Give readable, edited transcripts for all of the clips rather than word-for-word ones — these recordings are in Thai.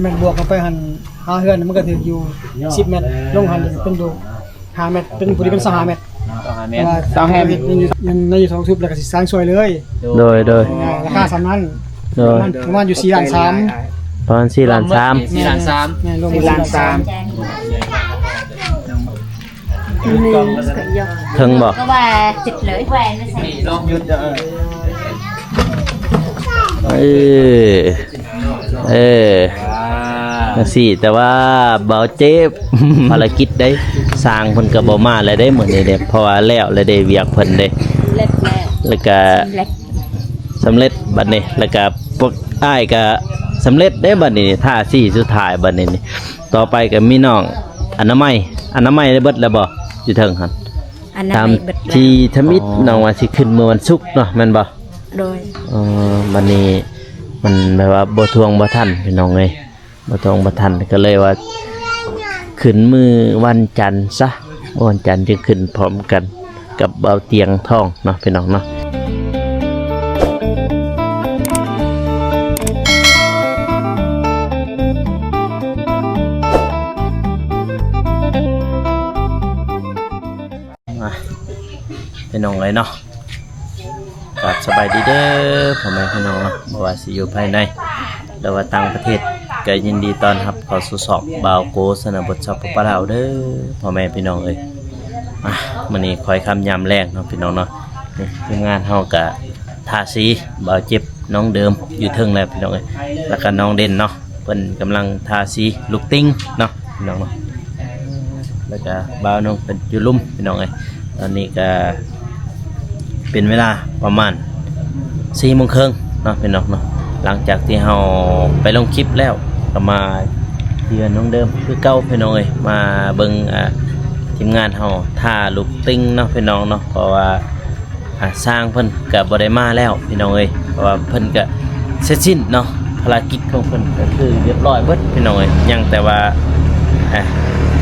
แมตรบวกกันไปหัน5เฮือนมันก็ถืออยู่10เมตรลงหันเป็นอยู่5เมตรเป็นผู้ที่เป็น2 5เมตร2แฮมในอยู่2ทุบแล้วก็สิสร้างช่วยเลยโดยราคา3นั้นโดยประมาณอยู่4.3 ล้านประมาณ4.3 ล้าน 4.3 ล้านแม่รวม4.3 ล้านถึงบ่ก็ว่าจิตเลยแหวนไม่ใส่ลองหยุดสิแต่ว่าเบาเจ็บภารกิจได้สร้างเพิ่นก็บ่มาแล้วได้มื้อนี้เด้เพราะว่าแล้วได้เวียกเพิ่นเด้แล้วก็สำเร็จบัดนี้แล้วก็พวกอ้ายก็สำเร็จได้บัดนี้ท่า4สุดท้ายบัดนี้นี่ต่อไปก็มีน้องอนามัยได้เบิดแล้วบ่อยู่เทิงหั่นตามที่ทมิตน้องว่าสิขึ้นเมื่อวันศุกร์เนาะแม่นบ่โดยบัดนี้มันแบบว่าบ่ทวงบ่ทันพี่น้องเอ้ยบ่ทวงบ่ทันก็เลยว่าขึ้นมือวันจันทร์ซะวันจันทร์จึงขึ้นพร้อมกันกับเบาเตียงทองเนาะพี่น้องเนาะพี่น้องเลยเนาะกับสบายดีเด้อพ่อแม่พี่น้องเนาะบ่ว่าสิอยู่ภายในหรือว่าต่างประเทศก็ยินดีต้อนรับเข้าสู่สอบบ่าวโกสนบทสอบปะลาวเด้อพ่อแม่พี่น้องเอ้ยมื้อนี้คอยคำยามแรกเนาะพี่น้องเนาะนี่ทีมงานเฮาก็ทาสีบ่าวเจ็บน้องเดิมอยู่เทิงแล้วพี่น้องเอ้ยแล้วก็น้องเด่นเนาะเพิ่นกำลังทาสีลูกติ้งเนาะพี่น้องเนาะแล้วก็บ่าวน้องเป็นอยู่ลุ่มพี่น้องเอ้ยตอนนี้ก็เป็นเวลาประมาณ4 โมงครึ่งเนาะพี่น้องเนาะหลังจากที่เราไปลงคลิปแล้วก็มาเยือนน้องเดิมคือเก่าพี่น้องเอ้ยมาเบิ่งทีมงานเราท่าลูกติ้งเนาะพี่น้องเนาะเพราะว่าสร้างเพิ่นก็บ่ได้มาแล้วพี่น้องเอ้ยเพราะว่าเพิ่นก็เสร็จสิ้นเนาะภารกิจของเพิ่นก็คือเรียบร้อยเบิดพี่น้องเอ้ยยังแต่ว่า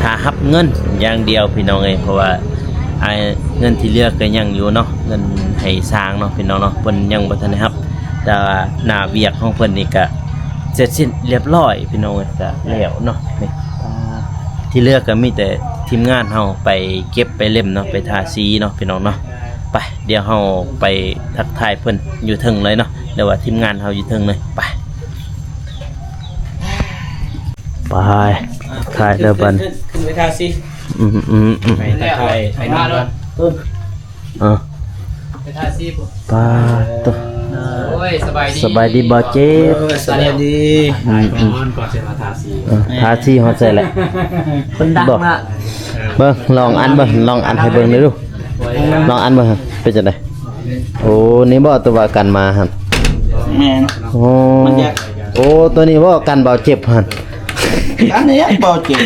ถ้ารับเงินอย่างเดียวพี่น้องเอ้ยเพราะว่าเงินที่เหลือก็ยังอยู่เนาะเงินให้สร้างเนาะพี่น้องเนาะเพิ่นยังบ่ทันได้รับแต่ว่าหน้าเวียกของเพิ่นนี่ก็เสร็จสิ้นเรียบร้อยพี่น้องก็แล้วเนาะนี่ที่เหลือก็มีแต่ทีมงานเฮาไปเก็บไปเล่มเนาะไปทาสีเนาะพี่น้องเนาะไปเดี๋ยวเฮาไปทักทายเพิ่นอยู่เทิงเลยเนาะเดี๋ยวว่าทีมงานเฮาอยู่เทิงเลยไปถ่ายแล้วบัดขึ้นไปทาสีไปถ่ายไปนอนก่อนไปทาสีปุ๊บตัวโอ้ยสบายดีบ่เจ็บสบายดีก่อนจะมาทาสีฮอดใจแหละเพิ่นดังน่ะเบิ่งลองอันให้เบิ่งหน่อยดูลองอันเบิ่งเป็นจังได๋โอ้นี่บ่ตัวว่ากันมาหั่นแม่นโอ้ตัวนี้บ่กันเบาเจ็บหั่นอันนี้เบาเจ็บ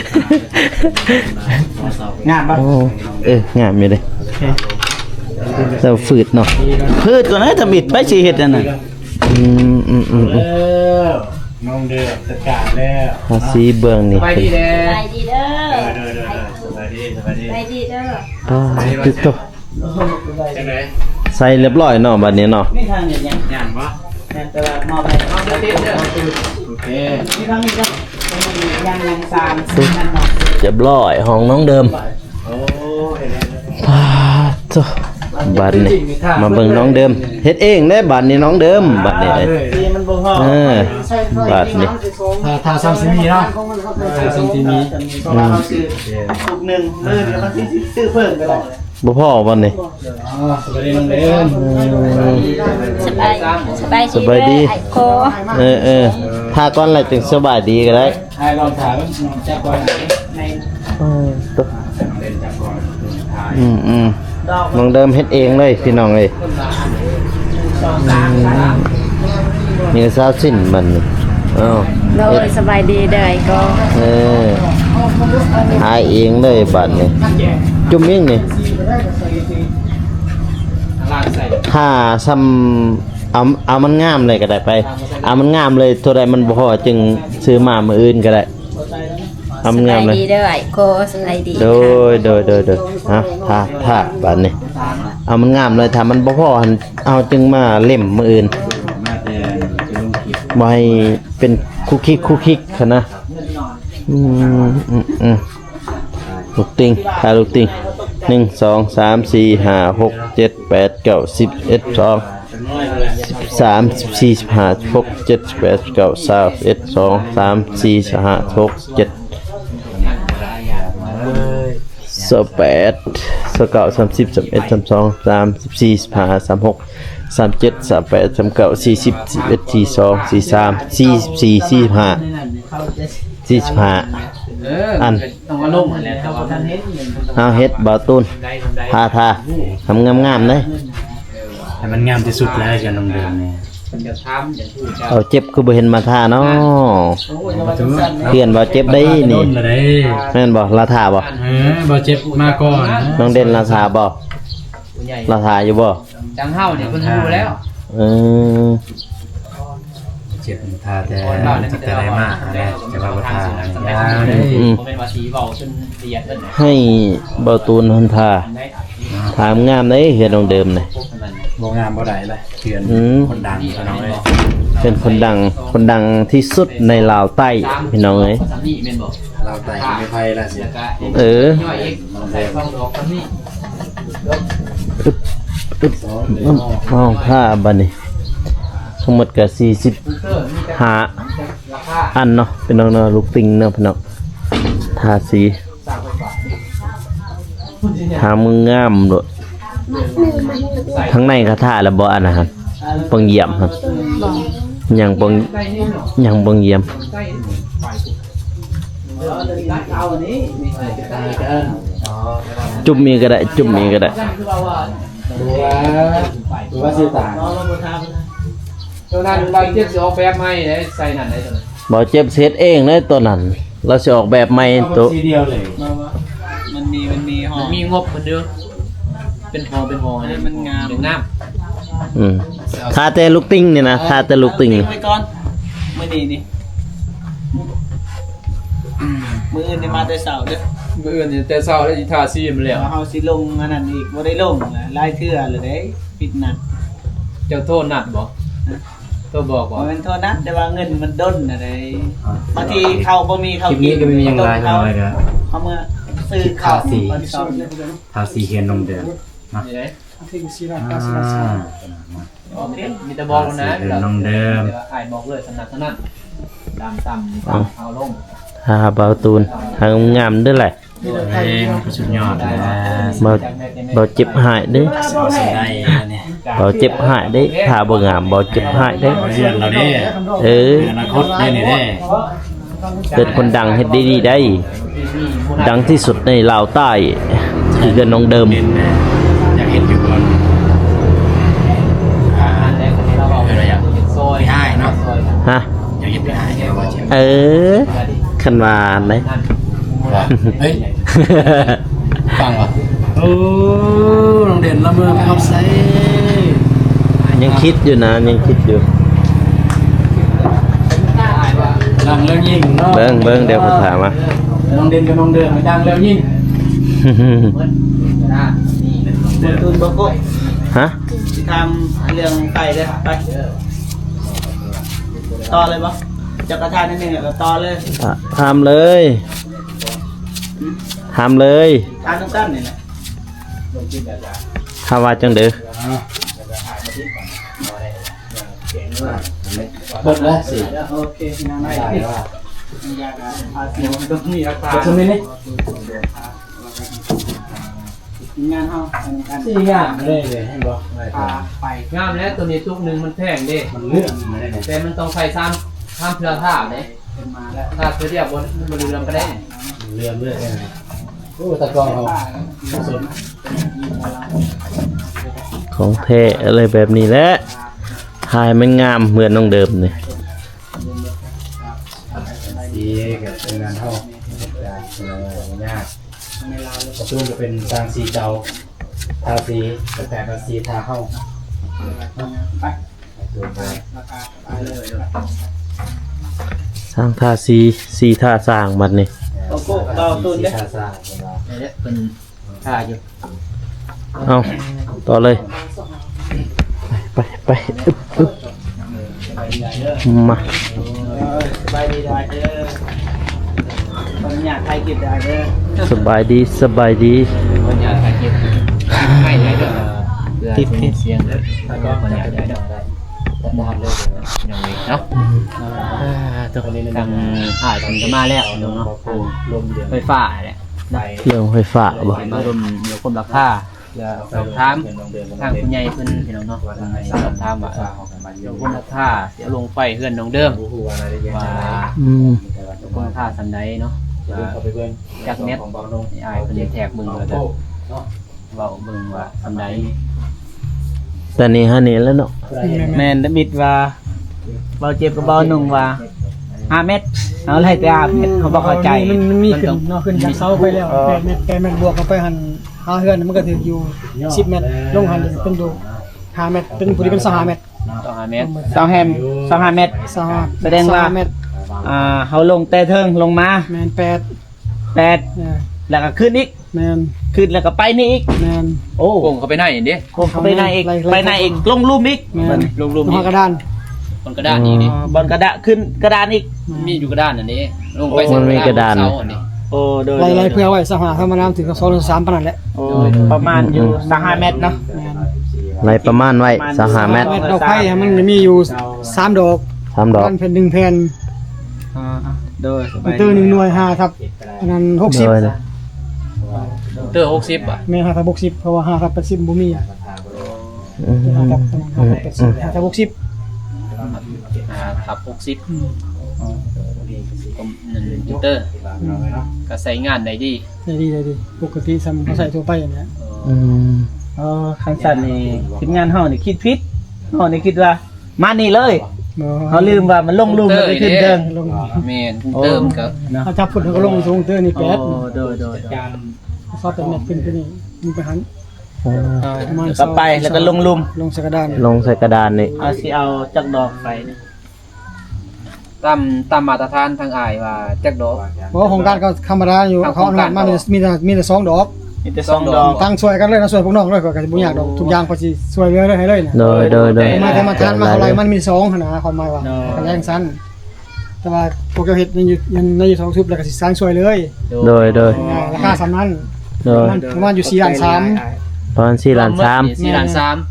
งามป่ะงามอยู่เด้แต่ฝืดเนาะพืชตัวนั้นทำบิดไปสิเฮ็ดนั่นน่ะน้องเดือดจัดการแล้วภาษีเบื้องนี่ไปดีเด้อไปดีเด้อติ๊กต๊อกใส่เรียบร้อยเนาะบัดนี้เนาะนี่ทางเนี่ยย่านบ่แต่ว่ามอบให้เอาเด้อโอเคนี่ทางนี้ก็ยัง3นั่นเนาะเรียบร้อยห้องน้องเดิมโอ้บัดนี้มาเบิ่งน้องเดิมเฮ็ดเองได้บัดนี้น้องเดิมบัดนี้มันบ่พอบัดนี้ถ้าซัมซิมีเนาะซัมซิมีถูก1มื้อแล้วมันสิซื้อเพิ่มก็ได้บ่พอบัดนี้สบายดีน้องเดิมสบายดีไอโคถ้าก่อนแล้วจึงสบายดีก็ได้ให้ลองถามจับก่อนในน้องเดิมเฮ็ดเองเลยพี่น้องเลยนี่ซาสิ้นมันโดยสบายดีได้ก็หาเองเลยบัดนี้จุ่มเองนี่ถ้าซ้ำเอามันงามเลยก็ได้ไปเอามันงามเลยเท่าใดมันบ่พอจึงซื้อมามื้ออื่นก็ได้ทำงานเลยดีเด้อไอโคสบายดีโดยฮะถ้าบัดนี้เอามันงามเลยถ้ามันบ่พอเอาจึงมาเล่มมื้ออื่นบ่ให้เป็น คุกคิกค่ะนะลูกติงทาลูกติง1 2 3 4 5 6 7 8 9 10 11 12 13 14 15 16 17 18 19 20 21 2 3 4 5 6 7 28 29 30 31 32 34 35 36 37 38 39 40 41 42 43 44 45อันเอาเฮ็ดบ่าวตูนทาทำงามๆเด้ แต่มันงามที่สุดแล้วกับน้องเดิมเนี่ย เอาเจ็บคือบ่เห็นมาทาเนาะเพื่อนบ่เจ็บได้นี่ ต้นละได้ แม่นบ่ลาทาบ่ บ่เจ็บมาก่อน น้องเด่นลาทาบ่ลาทาอยู่บ่ จังเฮาเนี่ยเพิ่นรู้แล้ว เออ เจ็บทาแต่แต่ได้มากนะจะว่าบ่ทา ผมเป็นว่าสีเบาจนเสียดเพิ่น ให้บ่าวตูนหันทาถามงามเด้เฮือนน้องเดิมนี่ บ่งามบ่ได้เลยเถื่อนคนดังพี่น้องเอ้ย เป็นคนดังที่สุดในลาวใต้พี่น้องเอ้ย สามีแม่นบ่ เราไต่ไม่ไผละสิ เออ ย่อยเองใส่ฟองดอกสามี เอาผ้าบัดนี้ทั้งหมดก็45 ราคา อันเนาะเป็นน้องๆลูกติงเนาะพี่น้องทาสีทามึงงามโดดทั้งในก็ทาแล้วบ่อันนะฮะปังเยี่ยมครับยังปังเยี่ยมจุ่มมีก็ได้จุ่มมีก็ได้ ดูว่าสิตาย ตัวนั้นบางเจ็บสิออกแบบใหม่ได้ใส่นั่นได้ตัวนั้น บ่เจ็บเฮ็ดเองเลยตัวนั้นเราสิออกแบบใหม่ตัว ทีเดียวเลย มันมีงบมันเด้อเป็นหอนี่มันงามงาม ทาแต่ลูกติงนี่นะทาแต่ลูกติง ไปก่อนมื้อนี้นี่มื้ออื่นนี่มาแต่เช้าเด้อ มื้ออื่นนี่แต่เช้าแล้วสิทาสีมันแล้ว เฮาสิลงอันนั้นอีกบ่ได้ลงนะหลายเทื่อเลยเด้ปิดนัด เจ้าโทษนัดบ่โทษบอกบ่ บ่แม่นโทษนะแต่ว่าเงินมันด้นน่ะเด้บางทีเขาบ่มี ค เขา ลิปนี้ก็ไม่มีอย่างไรเท่าไหร่ครับ เขาเมื่อซื้อข้าวตอนเช้า ทาสีเขียนน้องเดิม นี่ได้ ที่กูซีรา อ่า โอเคมีแต่บอกแล้วนะ น้องเดิม อ้ายบอกเลยสนัดสนั่นตามเอาลง ทาเบาตูนทางามเด้อแหละ เฮ้ยสุดยอดเลยนะ บ่เจ็บหายเด้อ เอาสิได้เนี่ย บ่เจ็บหายเด้ทาบ่งามบ่เจ็บหายเด้ เพื่อนเราเด้ เออ อนาคตได้นี่เด้ เป็นคนดังเฮ็ดดีๆได้ ดังที่สุดในลาวใต้คือเกินน้องเดิม เด่นนะอยากเห็นอยู่ก่อนอะไรอย่างไปให้เนาะ ฮะ อยากเห็นไปให้ว่าเจ็บ เออคันว่าไหน เฮ้ยฟังวะโอ้น้องเด่นละเมอพับไซ ยังคิดอยู่นะยังคิดอยู่ ดังแล้วยิ่งเนาะ เบิ่งเดี๋ยวผมถามว่า น้องเด่นกับน้องเดิมดังแล้วยิ่ง ตูนบ่โก ฮะ สิทำเรื่องไปเด้อไปต่อเลยบ่จักรทานนิดนึงแล้วต่อเลย ทำเลยทำเลย ทานสั้นๆนี่แหละ ทำว่าจังเด้อ เบิดแล้วสิ โอเคพี่น้องได้อยากอาเสียงตรงนี้ราคา เบิดตรงนี้นี่ งานเฮากัน สี่อย่างเลยให้บอก พาไป งามแล้วตัวนี้ทุกหนึ่งมันแพงเด้ มันเลื่อนมาได้ไง แต่มันต้องใส่ซ้ำเพื่อท่าเด้ เป็นมาแล้ว ถ้าเพื่อเรียบบนเรือก็ได้ เลื่อนเลื่อนโอ้ตะกองเขาสด ของแท้อะไรแบบนี้แหละถ่ายมันงามเหมือนน้องเดิมนี่ สีกับเป็นงานเท่าจากยากประตูจะเป็นทางสีเจ้าทาสีแต่ทาสีทาเข้า ไป ไป ราคาไปเลย สร้างท่าสีท่าสร้างบัดนี้ โอ้โหเราตุนเด้ ทาซ่า เนี่ยเป็นท่าอยู่ เอาต่อเลยไปอึ๊บ มา สบายดีได้เด้อตอนนี้ใครเก็บได้เด้อ สบายดีสบายดี วันนี้ใครเก็บให้ได้เด้อติดเสียงเด้อแล้วก็วันนี้ได้เด้อได้เลยยังมีเนาะตัวทางอ่ายทางจะมาแล้วเนาะไฟฟ้าแหละ เรื่องไฟฟ้าบ่ มารวมเดี๋ยวคนราคาสอบถามทางคุณยายเพิ่นพี่น้องเนาะสอบถามว่าเดี๋ยวคนราคาเสียลงไฟเพื่อนน้องเดิมว่า คนราคาสันใดเนาะจากเน็ตอ้ายเพิ่นแท็กมึงแล้วก็เว้าเบิ่งว่าสันใด แต่นี่ฮะนี่แล้วเนาะ แม่นมิดว่าเบาเจ็บกับเบาหนุ่งว่า5 เมตรเอาอะไรแต่5 เมตรเขาบ่เข้าใจ มันมีขึ้นเนาะขึ้นจากเสาไปแล้ว8 เมตรบวกกันไปหันหาเฮือนมันก็ถืออยู่10 เมตรลงหันเป็นดู5 เมตรเป็นพอดีเป็น5 เมตร ต่อ5 เมตร25 เมตร 5 แสดงว่า เมตร เขาลงแต่เทิงลงมา แม่น8 8แล้วก็ขึ้นอีก แม่น ขึ้นแล้วก็ไปนี่อีก แม่น โอ้คงเขาไปไหนเด้คงเขาไปไหนอีกไปไหนอีกลงลุ่มอีก แม่น ลงลุ่ม หั อี ว ก กระดาน บนกระดานอีกนี่บนกระดานขึ้นกระดานอีกมีอยู่กระดานอันนี้ลงไปเสาอันนี้โอ้โดย ไล่เพื่อไว้สหาธรรมน้ำถึง2 ถึง 3ปานนั้นแหละ โอ้ประมาณอยู่5 เมตรเนาะ แม่น ไรประมาณไว้5 เมตร ดอกไผ่มันมีอยู่3 ดอก 3 ดอก แผ่น1 แผ่น โดย มอเตอร์1 หน่วย5 ทับอันนั้น โดย 60 นะ เตอร์60อ่ะ แม่5 ทับ 60เพราะว่า5 ทับ 80บ่มี อืม 5 ทับ 80 5 ทับ 60 ขับ60นั่นเตอร์ก็ใช้งานได้ดี ได้ดีปกติซ้ำเขาใส่ทั่วไปอย่างเงี้ย อืม คันสันนี่ทีมงานเฮานี่คิดผิดเฮานี่คิดว่ามานี่เลย บ่ เขาลืมว่ามันลงลุ่มมันไปขึ้นเดิง ลง แม่นเติมก็ เขาจับฝุ่นเขาก็ลงสูงเตอร์นี่แป๊ด โดย ซอสเป็นเม็ดขึ้นไปนี่มันไปหันประมาณ ก็ไปแล้วก็ลงลุ่ม ลงสกระดาน ลงใส่กระดานนี่ เอาสิเอาจักดอกไปนี่ตามมาตรฐานทางอ้ายว่าจักดอก เพราะว่าของการเขาธรรมดาอยู่เขาอนุมัติมามีแต่2 ดอก มีแต่2 ดอก ตั้งช่วยกันเลยนะช่วยพวกน้องเลยก็จะบ่อยากดอกทุกอย่างเขาสิช่วยเหลือเลยให้เลยนะ โดยโดยโดย มาแต่มาทานมาอะไรมันมี2หั่นนะความหมายว่ากันแรงสั้นแต่ว่าพวกเจ้าเฮ็ดยังในอยู่2ทุบแล้วก็สิสร้างช่วยเลย โดยโดย ราคาสำนั้น โดย ประมาณอยู่4 ล้าน 3 ประมาณ4 ล้าน 4 ล้าน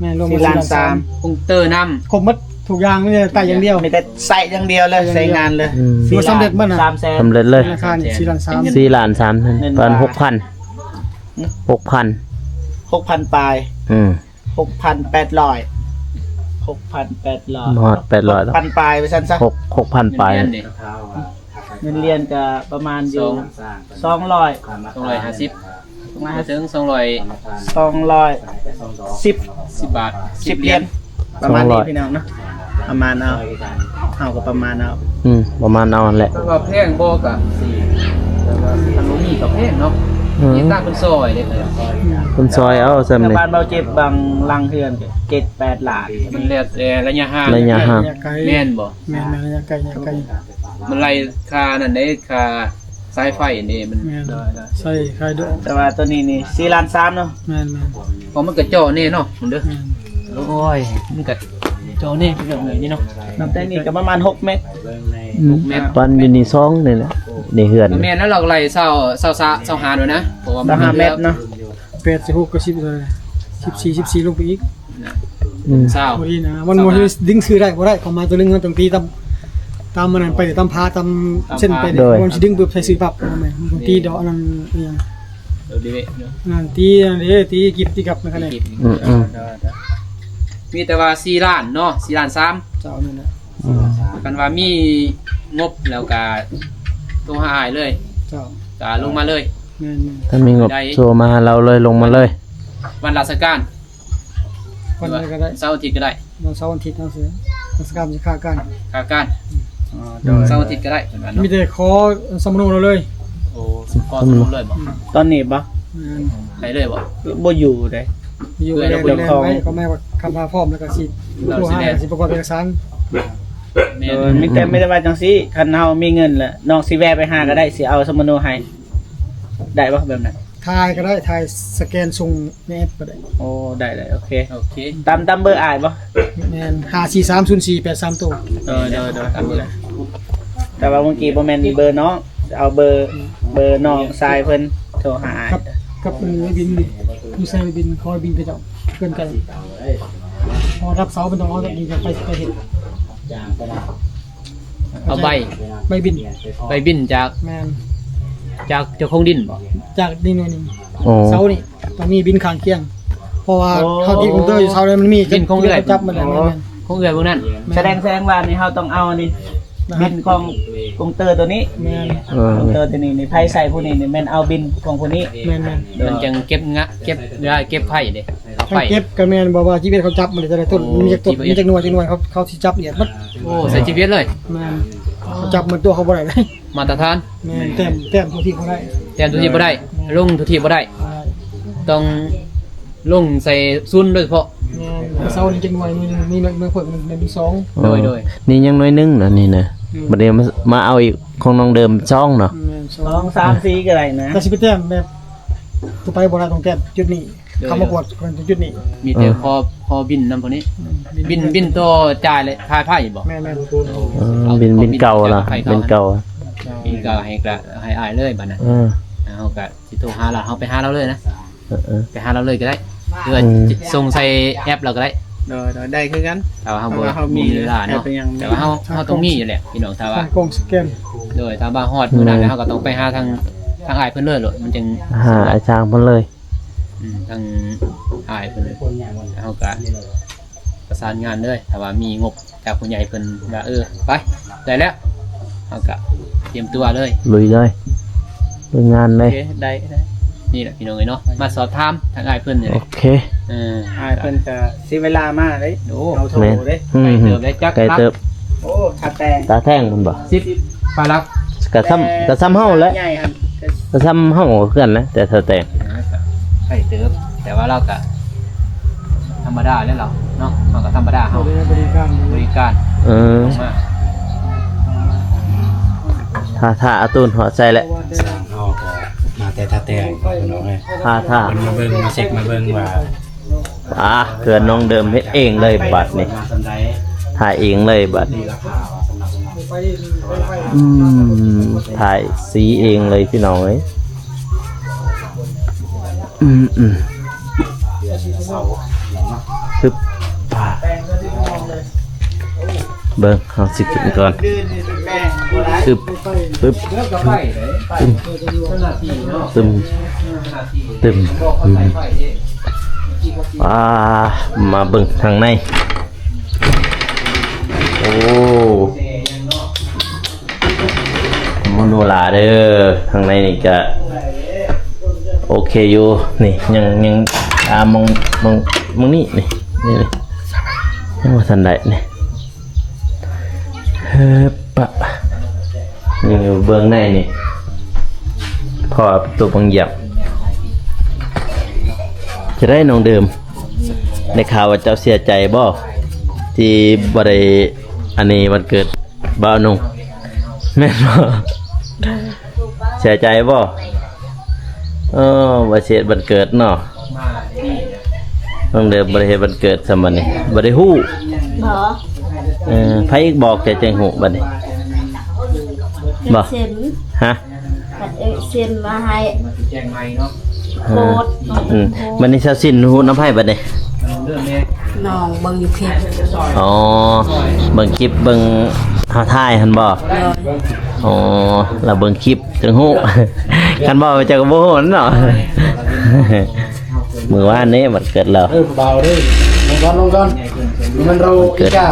แม่รวม 4 ล้าน3คงเตอร์นำ ครบหมดทุกอย่างไม่ได้แต่อย่างเดียว มีแต่ใส่อย่างเดียวเลยใส่งานเลย อืม มันสำเร็จเมื่อน่ะ 3 แสน สำเร็จเลย ราคานี่4 ล้าน 3 4 ล้าน3ประมาณ6,000 6,000 ปลาย อืม 6,800 6,800 หอด800แล้ว 6,000 ปลายไปซั่นซะ 6,000 ปลาย เงินเรียนก็ประมาณอยู่250มาถึง210บาท10เหรียญประมาณนี้พี่น้องเนาะประมาณเอาก็ประมาณเอา อืมประมาณเอานั่นแหละ ว่าแพงบ่ก็อันนี้ก็แพงเนาะ อืม นี่ตั้งเป็นซอยเด้ คุณซอยเอาซำ ชาว นี่ บ้านเบาเจ็บบางลังเทือน7-8 ล้านมันเรียกระยะห่าง ระยะห่าง แม่นบ่ แม่นระยะไกล มันไล่ค่านั่นได้ค่าสายไฟนี่มัน แม่นใส่ไข่ดอก แต่ว่าตัวนี้นี่4 ล้าน 3เนาะ แม่น เพราะมันก็จ่อแน่เนาะมันเด้อโอ้ยมันก็จ่อแน่เป็นแบบนี้เนาะน้ำแต่นี่ก็ประมาณ6 เมตร ปันอยู่นี่2นี่แหละนี่เฮือน แม่นแล้วเราไล่เศร้าหาด้วยนะเพราะว่ามัน5 เมตรเนาะ 8 6ก็10เลย14ลงไปอีก อืม เศร้า บ่ดีนะมันบ่ดึงซื้อได้บ่ได้ของมาตัวนึงมันต้องตีตามมันนั่นไปตามพาตามเส้นไปมันสิดึงปึ๊บใส่ซื้อปั๊บแม่มันตีดอกนั้นอีหยัง เดี๋ยวดิเว้ย นั่นตีนั่นเด้ตีกิบตีกับนั่นแหละ อืมอืม มีแต่ว่า4 ล้านเนาะ4 ล้าน 3 เจ้านั่นแหละ กันว่ามีงบแล้วก็โทรหาอ้ายเลย เจ้า ก็ลงมาเลย แม่น ถ้ามีงบโทรมาหาเราเลยลงมาเลย วันราชการ วันไหนก็ได้ เสาร์อาทิตย์ก็ได้ วันเสาร์วันอาทิตย์เอาเสียราชการจะค่ากัน ค่าการเสาร์อาทิตย์ก็ได้เหมือนกันเนาะ มีแต่ขอสมนุเราเลย โอ้ก็สมมุติเลยบ่ ตอนนี้บ่ ไปเลยบ่ บ่อยู่เด้ อยู่แลนไว้ก็ไม่ว่าคำพาพร้อมแล้วก็สิผู้หาสิประกอบเอกสาร แม่ มีแต่ไม่ได้ว่าจังซี่คันเฮามีเงินแหละน้องสิแวะไปหาก็ได้สิเอาสมโนให้ได้บ่แบบนั้น ถ่ายก็ได้ถ่ายสแกนส่งในแอปก็ได้ โอ้ได้โอเค โอเค ตามเบอร์อ้ายบ่ แม่น5430483ตัว เดี๋ยวตามเบอร์แต่ว่าเมื่อกี้บ่แม่นเบอร์น้องเอาเบอร์น้องชายเพิ่นโทรหาอ้าย กับไอ้บินดิอยู่ใส่บินคอยบินไปเจ้าเกินกันพอรับเสาเป็นต้องเอาแบบนี้จะไปเห็น เอาใบ ใบบิน ใบบินจาก แม่น จากเจ้าของดินบ่ จากนี่หน่อยนึง โอ้ เสานี่ต้องมีบินข้างเคียงเพราะว่าเท่าที่คอมพิวเตอร์อยู่เสาเลยมันมีจับมันแล้วแม่น ของเอื้อยพวกนั้น แสดงว่านี่เฮาต้องเอานี่บินของกงเตอร์ตัวนี้ แม่น กงเตอร์ตัวนี้นี่ไผใส่ผู้นี้นี่แม่นเอาบินของผู้นี้ แม่น มันจังเก็บเก็บไผ่เด้เอา ทั้ง ไผ่ เก็บกับแม่นบอกว่าชีวิตเขาจับมันเลยจะได้ต้นมีจากต้นมีจากหน่วยเขาสิจับเนี่ยมัน โอ้ใส่ชีวิตเลย แม่นเขาจับมันตัวเขาบ่ได้เลย มาตรฐาน แม่นแต้มตัวที่เขาได้ แต่ทุกทีบ่ได้ลงทุกทีบ่ได้ ต้องลงใส่ซุนโดยเฉพาะ แม่นเสานี่จังหน่วยมีเมืองเพิ่นมันมี2 โดย นี่ยังน้อยนึงนะนี่นะบัดนี้มาเอาอีกของน้องเดิมช่องเนาะ แม่น2 2 3 4ก็ได้นะ แต่สิไปแต้มแบบตัวไปบ่ได้ต้องแต้มจุดนี้คำประกวดคนจุดนี้ มีแต่พอบินนำพวกนี้ บินตัวจ่ายเลยพายไผ่บ่ แม่น บินเก่าล่ะบินเก่า บินก็ให้อายเลยบัดนั้น เฮาก็สิโทรหาเราเฮาไปหาเราเลยนะไปหาเราเลยก็ได้หรือว่าส่งใส่แอปเราก็ได้ โดยได้คือกัน แต่ว่าเฮา เพราะ บ่ ว่าเฮามี มีเวลาเนาะ แอปยัง แต่ว่าเฮาต้องมีอยู่แหละพี่น้องถ้าว่า กล้องสแกน โดยถ้าว่าฮอดมื้อนั้นแล้วเฮาก็ต้องไปหาทางอายเพิ่นเลยโลดมันจึง หาอาจารย์เพิ่นเลย ทางอายเพิ่นเลยเฮาก็ประสานงานเลยถ้าว่ามีงบจากผู้ใหญ่เพิ่นว่าไปได้แล้วเฮาก็เตรียมตัวเลย ลุยเลยลุยงานเล โอย เคได้ นี่แหละพี่น้องเอ้ยเนาะมาสอบถามทางอายเพิ่นนี่แห โอ ละ เค อ้ายเพิ่นก็สิเวลามาเด้ โอ้ เอาโทร แม่น เด้ อื ไป ม เติมได้จัก ไกลเติบ โอ้ถ้าแต่ง ตาแท่งมันบ่ 10ปลาลัก กระซ้ำเฮาแหล้ว ใหญ่ครับ กระซ้ำเฮาเพื่อนนะแต่เธอแต่ง ไปเติมแต่ว่าเราก็ธรรมดาแล้วเราเนาะเราก็ธรรมดาเฮา บริการ บริการ มาก ถ้าอาตูนหัวใจแหละ เอาก็มาแต่ท่าแต่งพี่น้องเอ้ย ถ้า มันมาเบิ่งมาเช็คมาเบิ่งว่า เกิดน้องเดิมเฮ็ดเองเลยบัดนี่ มาสำใด ถ่ายเองเลยบัด มีราคาสำหรับ ถ่ายสีเองเลยพี่น้องเอ้ยปึ๊บเบิ่งเอาสิขึ้นก่อนปึ๊บตึมมาเบิ่งทางในโอ้มโนลาเด้อทางในนี่ก็โอเคอยู่นี่ยังมองนี่นี่เลยยังว่าทันได้นี่ปะนี่เบื้องในนี่พอตัวบางหยับจะได้น้องเดิมในข่าวว่าเจ้าเสียใจบ่ที่บ่ได้อันนี้วันเกิดบ่าวนุ่งแม่นบ่เสียใจบ่ว่าเสียวันเกิดเนาะน้องเดิมบ่ได้เฮ็ดวันเกิดซะบัดนี้บ่ได้ฮู้ บ่ ไผอีกบอกแต่จังฮู้บัดนี้บ่ เซ็น ฮะ กัดเซ็นมาให้ แจ้งใหม่เนาะ โคตร บัดนี้เซาสิ้นฮู้น้ำไผบัดนี้ เรื่องนี้ น้องเบิ่งอยู่คลิป อ๋อเบิ่งคลิปเบิ่งหาถ่ายหั่นบ่ เลย อ๋อแล้วเบิ่งคลิปจังฮู้ คันบ่ไปจักบ่ฮู้นั่นเนาะ มื้อวานนี้มันเกิดแล้ว เบาเด้ลงก่อนมันเราอีกา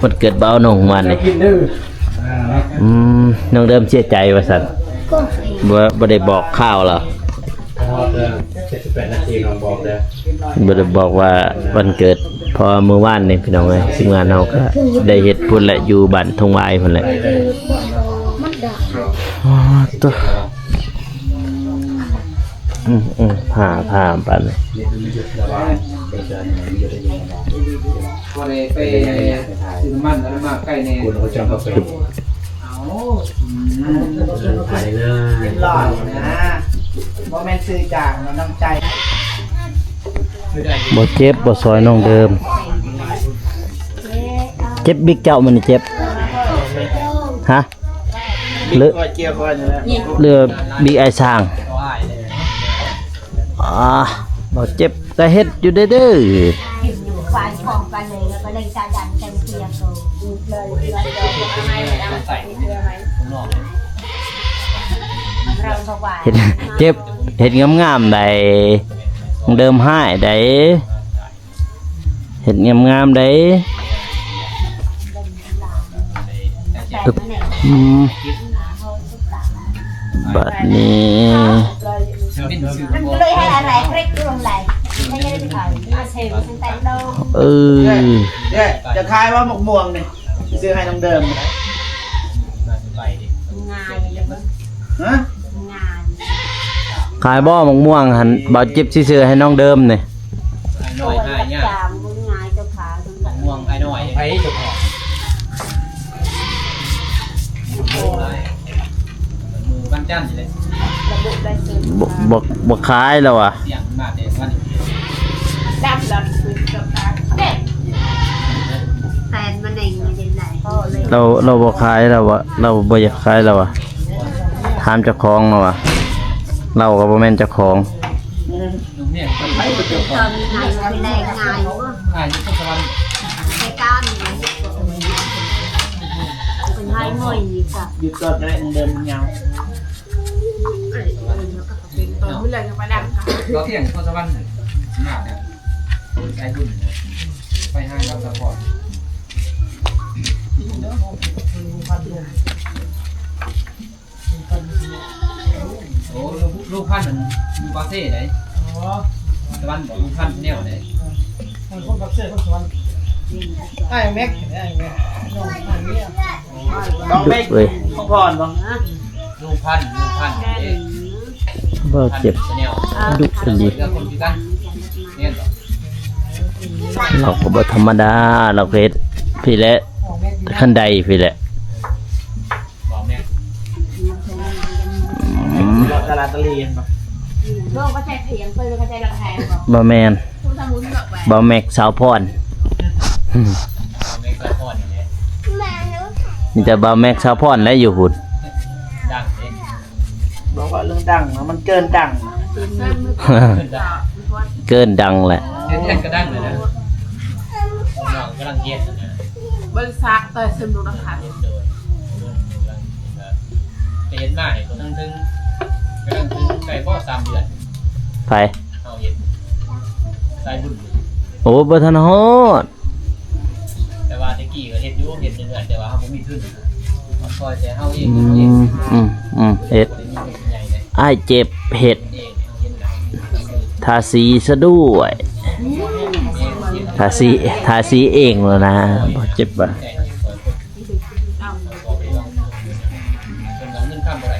มันเกิดเบาหนงวันนี่ กินดื้อ น้องเดิมเสียใจว่าซั่น ก็ บ่ได้บอกข่าวเหรอ 78นาทีน้องบอกเด้อ บ่ได้บอกว่าวันเกิดพอมื้อวานนี่พี่น้องเอ้ยทีมงานเฮาก็ได้เฮ็ดพุ่นแหละอยู่บ้านทงวายพุ่นแหละ มันดัก อ๋อตัวผ้าปานนี้ พอได้ไปซื้อน้ำมันแล้วมาใกล้แน่ คุณเขาจำเขาเป็น เอา ถ่ายเลย หล่อนะ บ่แม่นซื้อจางน้ำใจ บ่เจ็บบ่ซอยน้องเดิม เจ็บบิ๊กเจ้ามันนี่เจ็บฮะเลือ ก้อยเกี่ยวก้อยนี่แหละ เรือบิ๊กไอสร้างบ่เจ็บก็เฮ็ดอยู่เด้อ ฝ่ายของกันเลยแล้วก็เลยจาดันเต็มเตียงเลยเราสบาย เฮ็ดเจ็บเฮ็ดงามๆได้เดิมให้ได้เฮ็ดงามๆได้อึ๊บบัดนี้ มันก็เลยให้อะไรเรียกรวมไหลให้ได้ไปขายอาเซลตั้งแต่เรา เออ เด้จะคายว่าหมกม่วงนี่ซื้อให้น้องเดิม งานเลยมั้ง ฮะ งาน ขายบ่มะม่วงหันบ่เจ็บซื่อๆให้น้องเดิมนี่ โดยประจำบุญงานเจ้าขาทั้งหมด ม่วงไอ้น้อยไอ้เจ้าของมือบ้านจันทร์อยู่เลย ระบุได้ซื้อ บ่ขายแล้วอ่ะ เสียงมากเลยวัน ดำดำคือเจ้าขาเด็กแฟนมันเองไม่ได้ไหนพ่อเลย เราบ่ขายแล้วอ่ะเราบ่อยากขายแล้วอ่ะถามเจ้าของแล้วอ่ะเราก็บ่แม่นเจ้าของ ลุงเนี่ยคนไทย ตอนงานไม่ได้งานว่า อ่ายุทธศวรรษ ใช้การเป็นให้หน่อยนี่ค่ะ หยุดก่อนก็ได้น้องเดิมยาว เราเที่ยงทศวรรษมากเนี่ยใช้บุญไปห้างรับสปอร์ตโอ้ลูกพันธุ์อยู่ปาเซ่ไหนตะวันบอกลูกพันธุ์แนวไหน คนกับเสื้อคนสวรรค์ไอ้แม็กไอ้แม็กน้องไอ้เมีย น้องเมฆพ่อพรบ่ ลูกพันธุ์เอ๊ะ บ่เจ็บ แนว ดุดี เรื่องคนพิการเนี่ยหรอ เราก็บ่ธรรมดาเราก็เฮ็ดพี่แหละคันใดพี่แหละ บอกแม่ รถตลาดตะลีนบ่ โลกก็ใจเพียงเพื่อนก็ใจระแพงบอก บ่แม่น คุณสมุนบอกไป บ่แม็กสาวพร บอกแม่ก็พ่อนอย่างเงี้ย มีแต่บ่แม็กสาวพรและอยู่หุ่น ดังเอง บอกว่าเรื่องดังนะมันเกินดัง เกินดังแหละ เล่นก็ดังเลยนะน้องกำลังเย็นนะ บริษัทเตยซึมดูนะคะ เย็นโดยจะเย็นมากเนี่ยกำลังถึงไก่พ่อ3 เดือน ไป เอาเย็นสายบุญ โอ้บ่ทันฮอด แต่ว่าตะกี้ก็เห็นอยู่เห็นเดือนแต่ว่าเขาไม่มีทุนเขาคอยแต่เขาเอง อื เขาเอง มเฮ็ด ไม่มีใหญ่เลย อ้ายเจ็บเฮ็ด เองเอาเย็นหนัก ทาสีซะด้วยทาสีเองแล้วนะบ่เจ็บบ่ะ แต่คอยพอไปลองเป็นเงินข้ามอะไร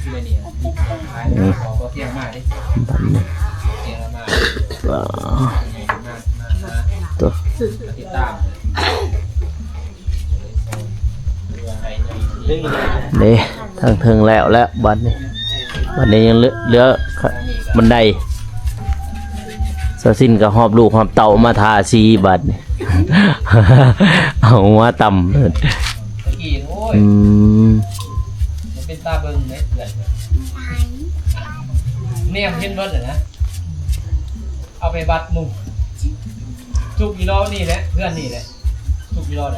ชื่อเนี่ยขอเที่ยงมากดิ บัดนี้ เที่ยงมาก ว้าว ตัว ติดตาม เด้ทางถึงแล้วบัดนี้ยังเหลือบันไดสะสิ้นก็หอบลูกหอบเต่ามาทาสีบัดนี้ เอาหัวต่ำเลย ตะกี้โอ้ย มันเป็นตาเบิ้งเนี่ยเดือนแนมเห็นเบิ้ลเลยนะ เอาไปบัดมุงจุกอีล้อนี่แหละเพื่อนนี่แหละจุกอีล้อไหน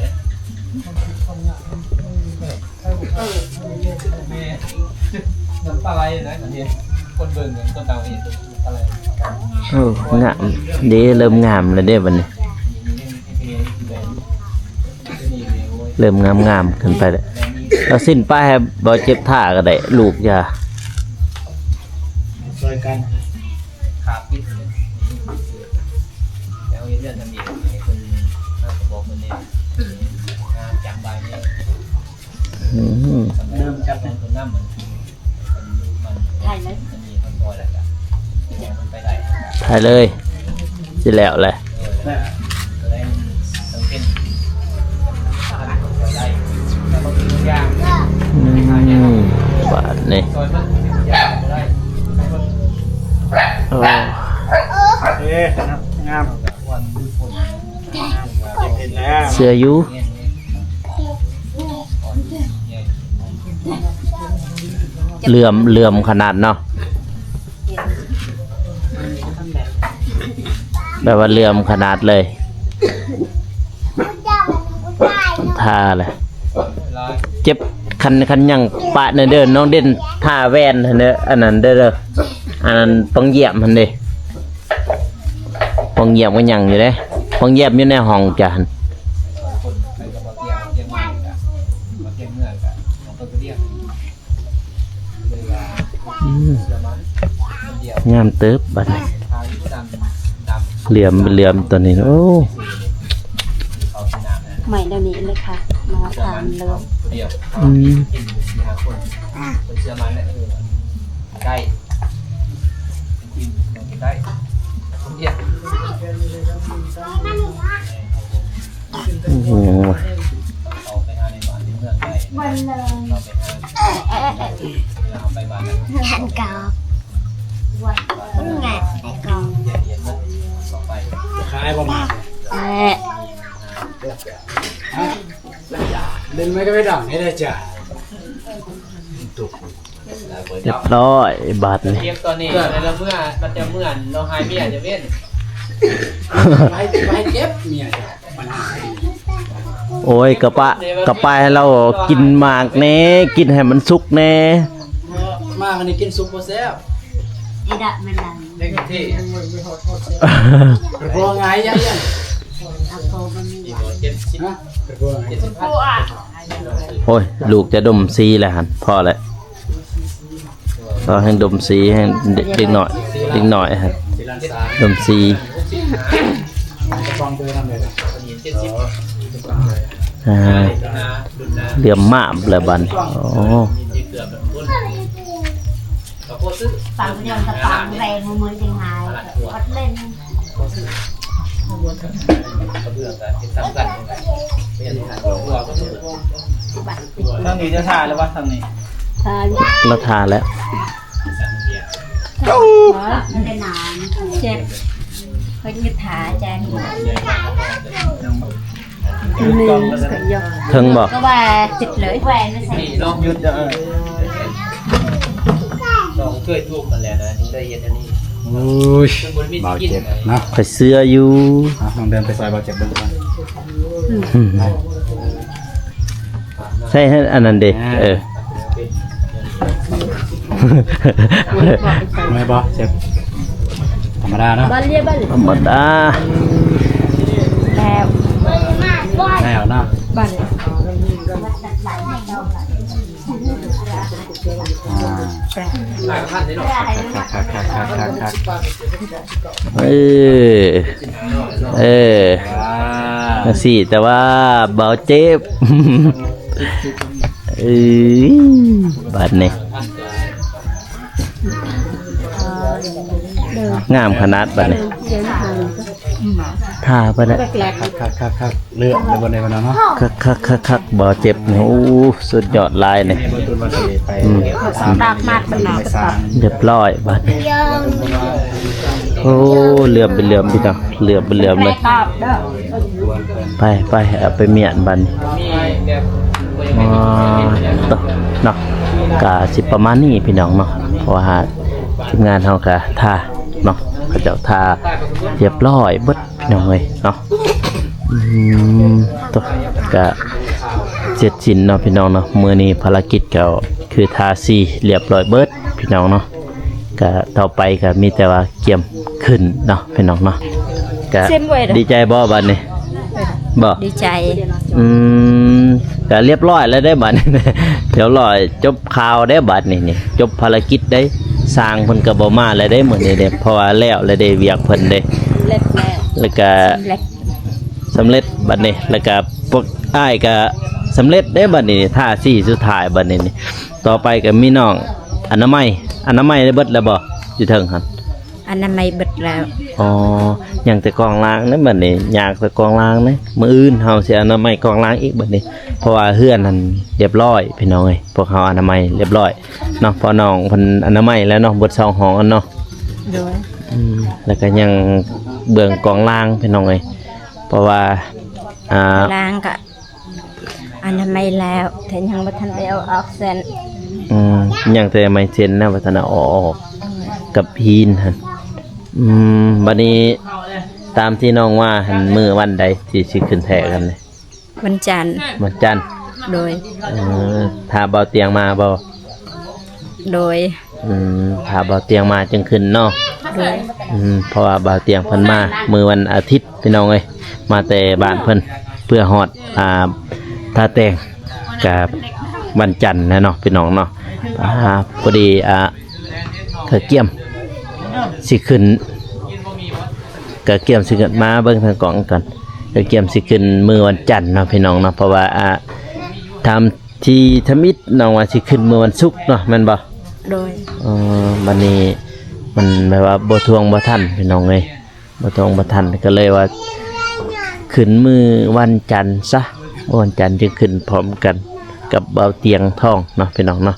แม่น้ำปลาไหลนะอันนี้คนเบิ้งเหมือนคนต่างประเทศอะไร โอ้งามเด้เริ่มงามแล้วเด้บัดนี้เริ่มงามขึ้นไปแล้วเราสิ้นป้ายให้บ่เจ็บท่าก็ได้ลูกอย่า ช่วยกัน ขาปิดเลยแล้วเรื่องทำดีให้คนน่าจะบอกคนนี้จำใบเนี่ย เริ่มจับแทนคนน้ำเหมือนมัน ใช่ไหม จะมีคนซอยแล้วกันมันไปได้ ถ่ายเลยสิแล้วแหละ จะได้สังเกตทำคนซอยได้แล้วก็มีทุกอย่าง บาด นี่โอ้ งาม เสื้ออยู่เหลื่อมขนาดเนาะแบบว่าเหลื่อมขนาดเลยท่าเลยเจ็บคันยังปะเนเดินน้องเด่นท่าแวนเนออันนั้นเด้ออันนั้นปองเหยียบมันเด้ปองเหยียบก็ยังอยู่เด้ปองเหยียบอยู่ในห้องจานงามเติบบัดนี้เหลี่ยมตัวนี้โอ้ ใหม่เดี๋ยวนี้เลยค่ะมาทานเลย อืม ได้ได้เดียว โอ้โห เอาไปหาในบ้านในเมืองได้ วันเลย เอาไปบ้าน งานกอบวันงานไอ้กอง ต่อไป ขายประมาณ เล่นไม่ก็ไม่ดังให้ได้จ้ะ เรียบร้อยบัดนี้ เทียบตอนนี้ในละเมื่อมันจะเหมือนเราหายเมียจะเว้น ไม่เจ็บเมียจ้ะปัญหา โอ้ยกระปายให้เรากินหมากแน่กินให้มันสุกแน่ มากอันนี้กินซุปโปรเซฟ ไอ้ดะมันดัง เด็กที่ กระโปรงไงยัง อาโปมันมี เจ็ดสิบ นะกระโปรงไง โอ้ยลูกจะดมซีแหละหันพอแล้วเราให้ดมซีให้เด็กหน่อยฮะ สิลันซา ดมซี กระโปรงเดินทำเลย เจ็ดสิบ อ่า ดุนนา เหลี่ยมมากเลยบัดนโอ้ มีเกือบแบบคนเขาโคตรซื้อ ฟังเรื่องตะปังแรงมือยังไงวัดเล่น เขาเบื่อกันติดตามกันเป็นทางหัวก็ถูก บัตร ทางนี้จะถ่ายแล้วว่าทางนี้ ทาน เราทานแล้ว มันเป็นหนามเจ็บเพิ่งยึดขาแจงหนึ่งขยก เทิงบอก ก็ว่าจิตเลยแหวนไม่ใส่ นี่ลองยุดลองช่วยทุกกันแล้วนะถึงได้เย็นอันนี้ โอ้ย ซึ่งบนมี เบา กิน เจ็บนะ ไปเสื้ออยู่ ลองเดินไปซอยเบาเจ็บดูก่อน อืมใช่ให้อันนั้นเด็กเออ ไม่บอเจ็บธรรมดาเนาะ บ้านเรียบบ้าน ธรรมดา แล้ว แล้วเนาะ บ้าน หลายพันเลยเนาะ คัก เออสิแต่ว่าเบาเจ็บ บาดนี่งามขนาดบาดนี่ท่าไปนะ คักเลือดในบนในวันนั้นเนาะ คักเบาเจ็บนี่โอ้สุดยอดลายนี่ บนตุนวันที่ไป ดากมาดมันหนาว ไปสร้าง เรียบร้อยบาดนี่โอ้เหลื่อมเป็นเหลื่อมพี่น้องเหลื่อมเป็นเหลื่อมเลย ตอบเด้อ ไปเอาไปเมียนบัดน มีแบบ ต่อเนาะกะสิประมาณนี้พี่น้องเนาะเพราะว่าทีมงานเฮากะท่าเนาะเขาเจ้าท่าเรียบร้อยเบิดพี่น้องเอ้ยเนาะต่อกะเสร็จสิ้นเนาะพี่น้องเนาะมื้อนี้ภารกิจก็คือทาสีเรียบร้อยเบิดพี่น้องเนาะกะต่อไปก็มีแต่ว่าเกี่ยมขึ้นเนาะพี่น้องเนาะกะดีใจบ่บัดนี้บ่ ดีใจ ก็เรียบร้อยแล้วได้บัดนี้ เดี๋ยวรอจบข่าวได้บัดนี้นี่จบภารกิจได้สร้างเพิ่นก็บ่มาแล้วได้มื้อนี้เด้เพราะว่าแล้วได้เวียกเพิ่นเด้ เล็กแล้ว แล้วก็ เล็ก สำเร็จบัดนี้แล้วก็พวกอ้ายก็สำเร็จได้บัดนี้ท่าสี่สุดท้ายบัดนี้นี่ต่อไปก็มีน้องอนามัยได้เบิดแล้วบ่อยู่เทิงหั่น อนามัยเบิดแล้ว อ๋ออย่างแต่กองล้างนั่นบัดนี้อยากแต่กองล้างนะมื้ออื่นเฮาสิอนามัยกองล้างอีกบัดนี้เพราะว่าเฮือนนั่นเรียบร้อยพี่น้องเอ้ยพวกเขาอนามัยเรียบร้อยเนาะพอน้องเพิ่นอนามัยแล้วเนาะเบิด2ห้องอันเนาะ โดย แล้วก็ยังเบื้องกองล่างพี่น้องเอ้ยเพราะว่าล้างก็อนามัยแล้วแต่ยังบ่ทันได้เอาออกเส้น ยังแต่ไม่เซ็นนะวัฒนาออกกับฮีนหั่นบัดนี้ตามที่น้องว่าหันมื้อวันใดที่สิขึ้นแท้กันเลย วันจันทร์ วันจันทร์ โดย ถ้าเบาเตียงมาบ่ โดย ถ้าเบาเตียงมาจึงขึ้นเนาะ โดย เพราะว่าเบาเตียงเพิ่นมามื้อวันอาทิตย์พี่น้องเอ้ยมาแต่บ้านเพิ่นเพื่อฮอดท่าแต่งกับวันจันทร์นะเนาะพี่น้องเนาะพอดีกระเกียมสิขึ้นกระเกียมสิขึ้นมาเบิ่งทางกล่องกันกระเกียมสิขึ้นมื้อวันจันทร์เนาะพี่น้องเนาะเพราะว่าทำที่ทมิตน้องว่าสิขึ้นมื้อวันศุกร์เนาะแม่นบ่ โดย บัดนี้มันแบบว่าบ่ทวงบ่ทันพี่น้องเอ้ยบ่ทวงบ่ทันก็เลยว่าขึ้นมื้อวันจันทร์ซะวันจันทร์จึงขึ้นพร้อมกันกับเบาเตียงทองเนาะพี่น้องเนาะ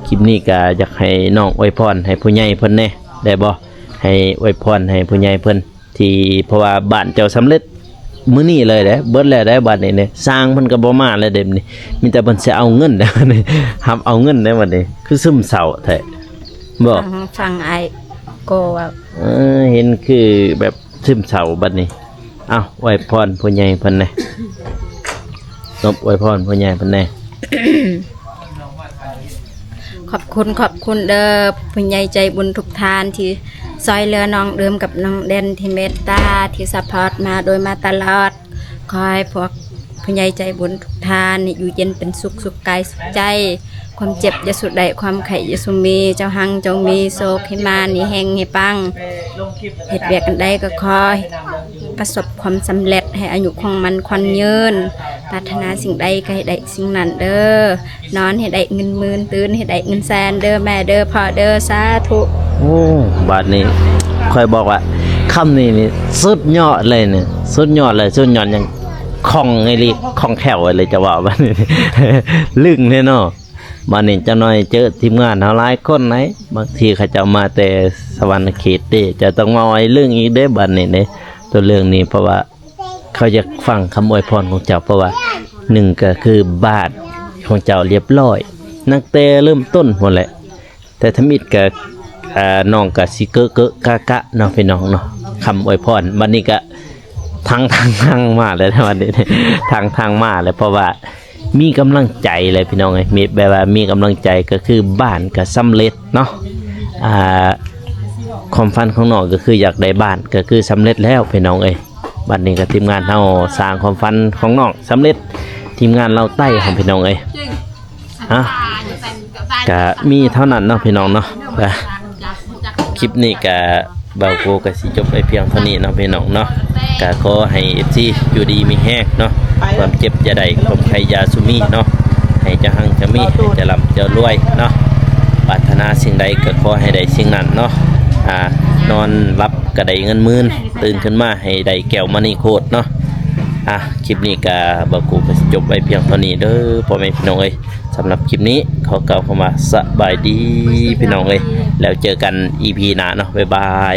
คลิปนี้ก็อยากให้น้องอวยพรให้ผู้ใหญ่เพิ่นแน่ได้บ่ให้อวยพรให้ผู้ใหญ่เพิ่นที่เพราะว่าบ้านเจ้าสำเร็จมื้อนี้เลยเด้เบิดแล้วได้บัดนี้เนี่ยสร้างเพิ่นก็บ่มาแล้วเด้นี่มีแต่เพิ่นสิเอาเงินเด้นี่รับเอาเงินได้บัดนี้คือซึมเศร้าแท้บ่ ฟังไอ้โกว่า เห็นคือแบบซึมเศร้าบัดนี้อ้าวอวยพรผู้ใหญ่เพิ่นแน่นบอวยพรผู้ใหญ่เพิ่นแน่ ขอบคุณเด้อผู้ใหญ่ใจบุญทุกท่านที่ซอยเหลือน้องเดิมกับน้องเด่นที่เมตตาที่ซัพพอร์ตมาโดยมาตลอดขอให้พวกผู้ใหญ่ใจบุญทุกท่านอยู่เย็นเป็นสุขกายสุขใจความเจ็บอย่าสุดใดความไข่อย่าสุมีเจ้าหังเจ้ามีโศกให้มานี่แหงให้ปังเหตุเวียกกันได้ก็ขอประสบความสำเร็จให้อายุของมันควันยืนปรารถนาสิ่งใดก็ให้ได้สิ่งนั้นเด้อนอนให้ได้เงินหมื่นตื่นให้ได้เงินแสนเด้อแม่เด้อพ่อเด้อสาธุ โอ้บาดนี้ค่อยบอกว่าคำนี้นี่สุดยอดเลยเนี่ยสุดยอดเลยสุดยอดยังคล่องไงลิคล่องแคล่วเลยจะว่าบาดนี้ ลึกเลยเนาะบาดนี้จะน้อยเจอทีมงานเฮาหลายคนไหนบางทีเขาจะมาแต่สวรรค์เขตเด้จะต้องมาไอ้เรื่องอีกเด้บาดนี้เด้ตัวเรื่องนี้เพราะว่าเขาจะฟังคำอวยพรของเจ้าเพราะว่าหนึ่งก็คือบ้านของเจ้าเรียบร้อยนักเตะเริ่มต้นหมดแหละแต่ทมิตกับน้องกับสิเกะกะเนาะพี่น้องเนาะคำอวยพรวันนี้ก็ทางมาเลยนะวันนี้ทางมาเลยเพราะว่ามีกำลังใจเลยพี่น้องไงมีแบบว่ามีกำลังใจก็คือบ้านก็สำเร็จเนาะความฝันของน้องก็คืออยากได้บ้านก็คือสำเร็จแล้วพี่น้องเอ้ยบัดนี้ก็ทีมงานเราสร้างความฝันของน้องสำเร็จทีมงานเราใต้ของพี่น้องเอ้ยก็มีเท่านั้นเนาะพี่น้องเนาะคลิปนี้ก็เบาโกก็สิจบไปเพียงเท่านี้เนาะพี่น้องเนาะก็ขอให้ FC อยู่ดีมีแฮงเนาะความเจ็บจะได้ความใครยาสุมีเนาะให้จะหังจะมีให้จะร่ำจะรวยเนาะปรารถนาสิ่งใดก็ขอให้ได้สิ่งนั้นเนาะนอนรับก็ได้เงินหมื่นตื่นขึ้นมาให้ได้แก้วมณีโคตรเนาะคลิปนี้ก็บ่กูก็จบไปเพียงเท่านี้เด้อพ่อแม่พี่น้องเอ้ยสำหรับคลิปนี้ขอกล่าวคำว่าสบายดีพี่น้องเอ้ยแล้วเจอกัน EP หน้าเนาะบ๊ายบาย